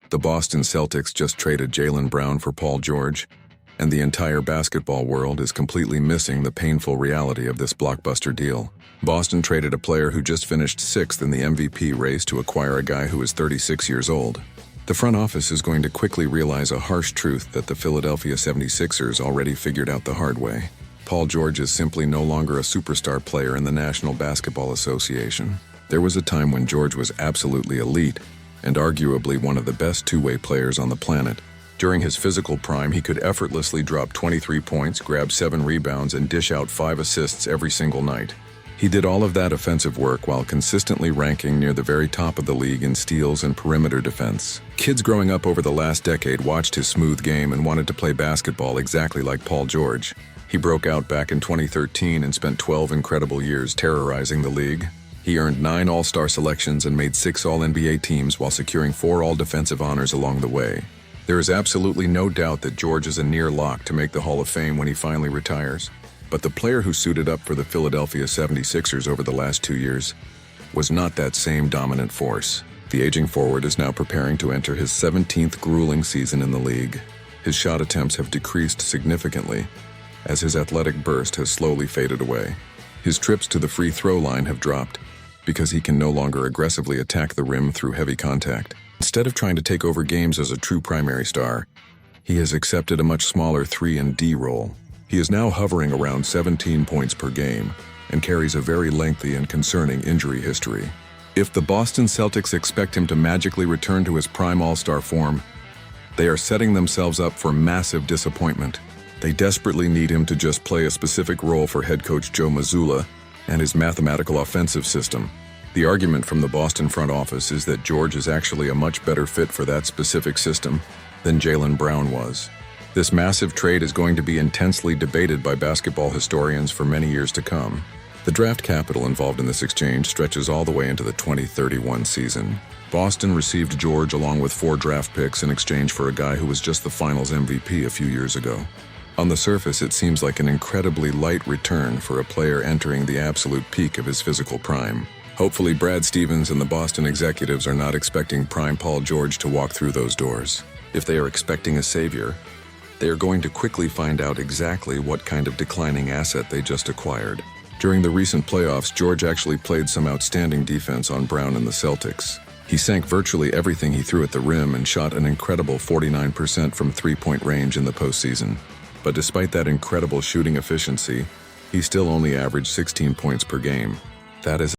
The Boston Celtics just traded Jaylen Brown for Paul George, and the entire basketball world is completely missing the painful reality of this blockbuster deal. Boston traded a player who just finished 6th in the MVP race to acquire a guy who is 36 years old. The front office is going to quickly realize a harsh truth that the Philadelphia 76ers already figured out the hard way. Paul George is simply no longer a superstar player in the National Basketball Association. There was a time when George was absolutely elite, and arguably one of the best two-way players on the planet. During his physical prime, he could effortlessly drop 23 points, grab 7 rebounds, and dish out 5 assists every single night. He did all of that offensive work while consistently ranking near the very top of the league in steals and perimeter defense. Kids growing up over the last decade watched his smooth game and wanted to play basketball exactly like Paul George. He broke out back in 2013 and spent 12 incredible years terrorizing the league. He earned 9 All-Star selections and made 6 All-NBA teams while securing 4 All-Defensive honors along the way. There is absolutely no doubt that George is a near lock to make the Hall of Fame when he finally retires. But the player who suited up for the Philadelphia 76ers over the last 2 years was not that same dominant force. The aging forward is now preparing to enter his 17th grueling season in the league. His shot attempts have decreased significantly as his athletic burst has slowly faded away. His trips to the free throw line have dropped because he can no longer aggressively attack the rim through heavy contact. Instead of trying to take over games as a true primary star, he has accepted a much smaller 3-and-D role. He is now hovering around 17 points per game and carries a very lengthy and concerning injury history. If the Boston Celtics expect him to magically return to his prime all-star form, they are setting themselves up for massive disappointment. They desperately need him to just play a specific role for head coach Joe Mazzulla and his mathematical offensive system. The argument from the Boston front office is that George is actually a much better fit for that specific system than Jaylen Brown was. This massive trade is going to be intensely debated by basketball historians for many years to come. The draft capital involved in this exchange stretches all the way into the 2031 season. Boston received George along with 4 draft picks in exchange for a guy who was just the Finals MVP a few years ago. On the surface, it seems like an incredibly light return for a player entering the absolute peak of his physical prime. Hopefully, Brad Stevens and the Boston executives are not expecting prime Paul George to walk through those doors. If they are expecting a savior, they are going to quickly find out exactly what kind of declining asset they just acquired. During the recent playoffs, George actually played some outstanding defense on Brown and the Celtics. He sank virtually everything he threw at the rim and shot an incredible 49% from three-point range in the postseason. But despite that incredible shooting efficiency, he still only averaged 16 points per game. That is